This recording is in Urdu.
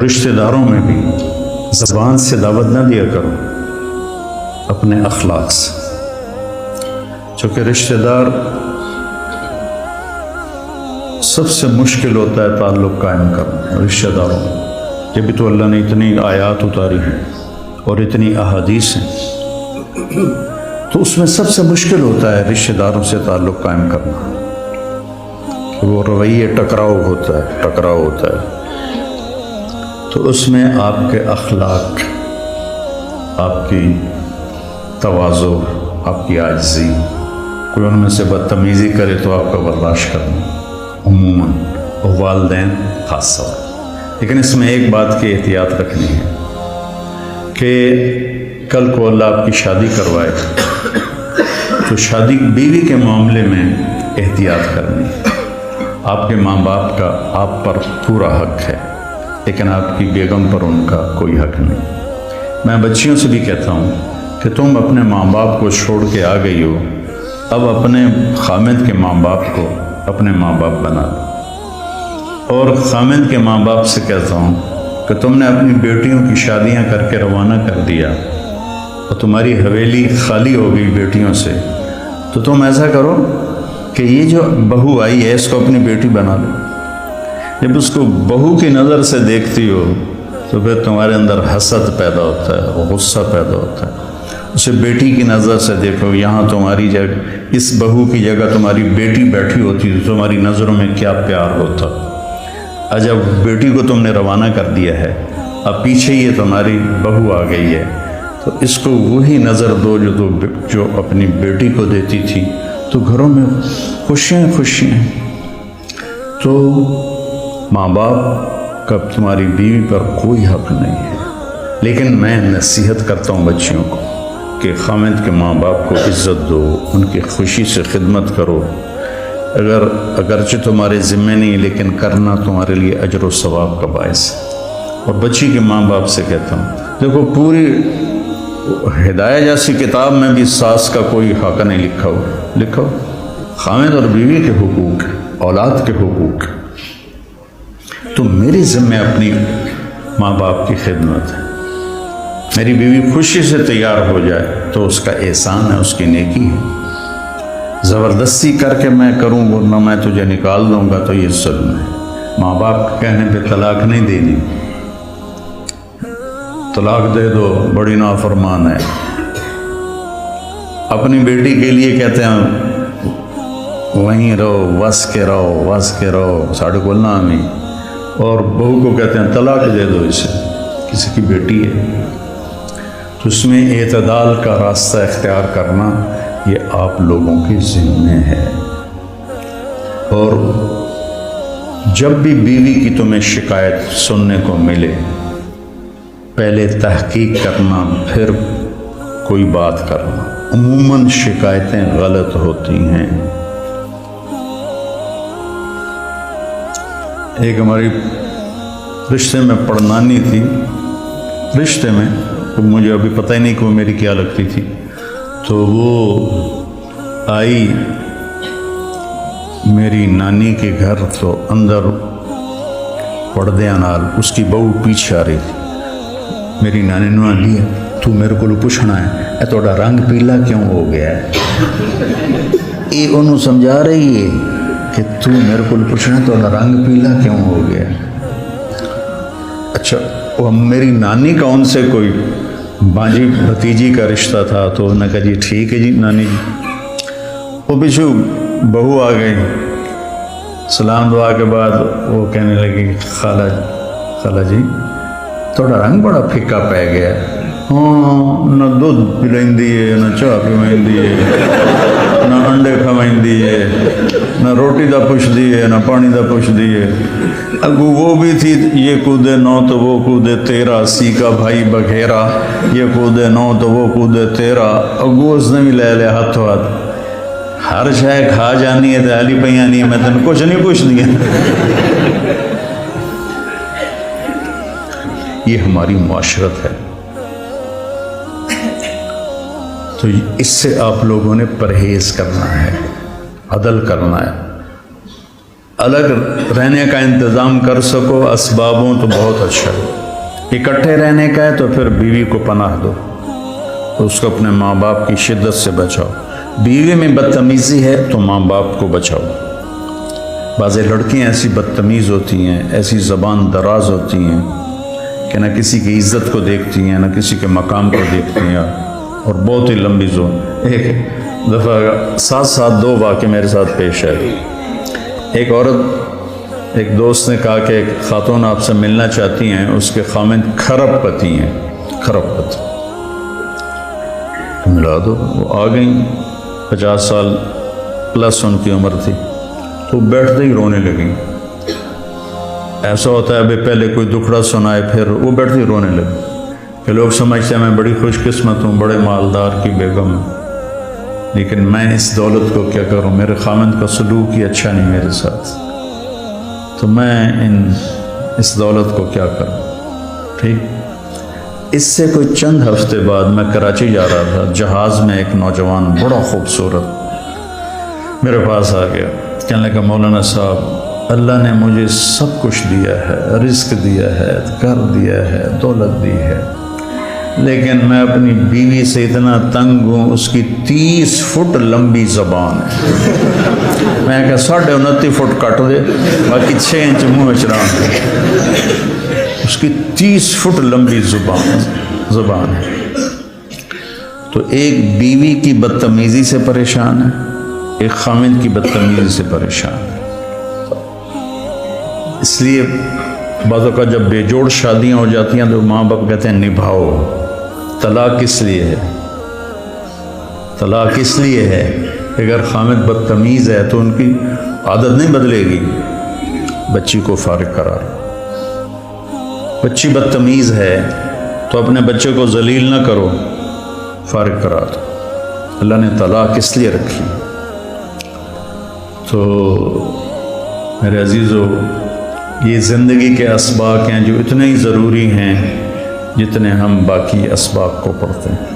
رشتہ داروں میں بھی زبان سے دعوت نہ دیا کرو، اپنے اخلاق سے، چونکہ رشتہ دار سب سے مشکل ہوتا ہے تعلق قائم کرنا رشتہ داروں میں۔ جب بھی تو اللہ نے اتنی آیات اتاری ہیں اور اتنی احادیث ہیں، تو اس میں سب سے مشکل ہوتا ہے رشتہ داروں سے تعلق قائم کرنا، کہ وہ رویے ٹکراؤ ہوتا ہے۔ تو اس میں آپ کے اخلاق، آپ کی تواضع، آپ کی عاجزی، کوئی ان میں سے بدتمیزی کرے تو آپ کا برداشت کرنا، عموماً اور والدین خاصہ۔ لیکن اس میں ایک بات کی احتیاط رکھنی ہے کہ کل کو اللہ آپ کی شادی کروائے تو شادی بیوی کے معاملے میں احتیاط کرنی ہے۔ آپ کے ماں باپ کا آپ پر پورا حق ہے، لیکن آپ کی بیگم پر ان کا کوئی حق نہیں۔ میں بچیوں سے بھی کہتا ہوں کہ تم اپنے ماں باپ کو چھوڑ کے آ گئی ہو، اب اپنے خامد کے ماں باپ کو اپنے ماں باپ بنا دو۔ اور خامد کے ماں باپ سے کہتا ہوں کہ تم نے اپنی بیٹیوں کی شادیاں کر کے روانہ کر دیا اور تمہاری حویلی خالی ہو گئی بیٹیوں سے، تو تم ایسا کرو کہ یہ جو بہو آئی ہے اس کو اپنی بیٹی بنا لو۔ جب اس کو بہو کی نظر سے دیکھتی ہو تو پھر تمہارے اندر حسد پیدا ہوتا ہے، غصہ پیدا ہوتا ہے۔ اسے بیٹی کی نظر سے دیکھو، یہاں تمہاری جگہ، اس بہو کی جگہ تمہاری بیٹی بیٹھی ہوتی تو تمہاری نظروں میں کیا پیار ہوتا۔ جب بیٹی کو تم نے روانہ کر دیا ہے، اب پیچھے یہ تمہاری بہو آ گئی ہے، تو اس کو وہی نظر دو جو اپنی بیٹی کو دیتی تھی، تو گھروں میں خوشیاں۔ تو ماں باپ کا تمہاری بیوی پر کوئی حق نہیں ہے، لیکن میں نصیحت کرتا ہوں بچیوں کو کہ خامد کے ماں باپ کو عزت دو، ان کی خوشی سے خدمت کرو، اگرچہ تمہارے ذمہ نہیں، لیکن کرنا تمہارے لیے اجر و ثواب کا باعث ہے۔ اور بچی کے ماں باپ سے کہتا ہوں، دیکھو پوری ہدایہ جیسی کتاب میں بھی ساس کا کوئی حق نہیں لکھا ہو۔ خامد اور بیوی کے حقوق، اولاد کے حقوق، تو میری ذمہ اپنی ماں باپ کی خدمت ہے۔ میری بیوی خوشی سے تیار ہو جائے تو اس کا احسان ہے، اس کی نیکی ہے۔ زبردستی کر کے میں کروں ورنہ میں تجھے نکال دوں گا تو یہ ظلم ہے۔ ماں باپ کے کہنے پہ طلاق نہیں دینی، طلاق دے دو بڑی نافرمان ہے۔ اپنی بیٹی کے لیے کہتے ہیں وہیں رہو، وس کے رہو، ساڑھے کو نامی، اور بہو کو کہتے ہیں طلاق دے دو اسے، کسی کی بیٹی ہے۔ تو اس میں اعتدال کا راستہ اختیار کرنا یہ آپ لوگوں کی ذمہ ہے۔ اور جب بھی بیوی کی تمہیں شکایت سننے کو ملے، پہلے تحقیق کرنا، پھر کوئی بات کرنا۔ عموماً شکایتیں غلط ہوتی ہیں۔ ایک ہماری رشتے میں پڑنانی تھی، رشتے میں مجھے ابھی پتہ ہی نہیں کہ وہ میری کیا لگتی تھی، تو وہ آئی میری نانی کے گھر، تو اندر پردیاں نال اس کی بہو پیچھے آ رہی تھی۔ میری نانی نے لیا، تو میرے کو پوچھنا ہے اے توڑا رنگ پیلا کیوں ہو گیا ہے؟ یہ انہوں سمجھا رہی ہے کہ تو میرے کو پوچھنا ہے توڑا رنگ پیلا کیوں ہو گیا ہے۔ اچھا، وہ میری نانی کا ان سے کوئی بانجی بھتیجی کا رشتہ تھا، تو انہوں نے کہا جی ٹھیک ہے جی نانی جی۔ وہ پیچھو بہو آ گئی، سلام دعا کے بعد وہ کہنے لگی خالہ جی تھوڑا رنگ بڑا پھکا پی گیا ہے۔ ہاں، نہ دودھ پلائندی ہے، نہ چاہ پیوائندی ہے، نہ انڈے کھوائندی ہے، نہ روٹی دا پوچھدی ہے، نہ پانی دا پوچھدی ہے۔ اگو وہ بھی تھی، یہ کودے نو تو وہ کودے تیرا، سی کا بھائی بگھیرا، یہ کودے نو تو وہ کودے تیرا۔ اگو اس نے بھی لے لیا ہاتھوں ہاتھ، ہر شے کھا جانی ہے تو علی پہ آنی ہے، میں تن کچھ نہیں پوچھ دیا۔ یہ ہماری معاشرت ہے، تو اس سے آپ لوگوں نے پرہیز کرنا ہے، عدل کرنا ہے۔ الگ رہنے کا انتظام کر سکو اسبابوں تو بہت اچھا ہے، اکٹھے رہنے کا ہے تو پھر بیوی کو پناہ دو، اس کو اپنے ماں باپ کی شدت سے بچاؤ، بیوی میں بدتمیزی ہے تو ماں باپ کو بچاؤ۔ بعض لڑکیاں ایسی بدتمیز ہوتی ہیں، ایسی زبان دراز ہوتی ہیں کہ نہ کسی کی عزت کو دیکھتی ہیں، نہ کسی کے مقام کو دیکھتی ہیں، اور بہت ہی لمبی زون۔ ایک دفعہ ساتھ دو واقعے میرے ساتھ پیش ہے۔ ایک عورت، ایک دوست نے کہا کہ ایک خاتون آپ سے ملنا چاہتی ہیں، اس کے خامند کھرب پتی ہیں، کھرب پتی، ملا دو۔ وہ آ گئیں، 50 سال پلس ان کی عمر تھی، تو بیٹھتے ہی رونے لگیں۔ ایسا ہوتا ہے ابھی پہلے کوئی دکھڑا سنائے پھر وہ بیٹھتے ہی رونے لگے کہ لوگ سمجھتے ہیں میں بڑی خوش قسمت ہوں، بڑے مالدار کی بیگم ہوں، لیکن میں اس دولت کو کیا کروں، میرے خامند کا سلوک ہی اچھا نہیں میرے ساتھ، تو میں اس دولت کو کیا کروں۔ ٹھیک، اس سے کوئی چند ہفتے بعد میں کراچی جا رہا تھا، جہاز میں ایک نوجوان بڑا خوبصورت میرے پاس آ گیا، کہنے لگا مولانا صاحب اللہ نے مجھے سب کچھ دیا ہے، رزق دیا ہے، گھر دیا ہے، دولت دی ہے، لیکن میں اپنی بیوی سے اتنا تنگ ہوں، اس کی 30 فٹ لمبی زبان ہے۔ میں کہا 29.5 فٹ کٹ دے، باقی 6 انچ منہ میں چران دے۔ اس کی 30 فٹ لمبی زبان ہے۔ تو ایک بیوی کی بدتمیزی سے پریشان ہے، ایک خامند کی بدتمیزی سے پریشان ہے۔ اس لیے بعض اوقات جب بے جوڑ شادیاں ہو جاتی ہیں تو ماں باپ کہتے ہیں نبھاؤ۔ طلاق کس لیے ہے؟ طلاق اس لیے ہے کہ اگر خامد بدتمیز ہے تو ان کی عادت نہیں بدلے گی، بچی کو فارغ قرار۔ بچی بدتمیز ہے تو اپنے بچے کو ذلیل نہ کرو، فارغ قرار۔ اللہ نے طلاق اس لیے رکھی۔ تو میرے عزیزو، یہ زندگی کے اسباق ہیں جو اتنے ہی ضروری ہیں جتنے ہم باقی اسباق کو پڑھتے ہیں۔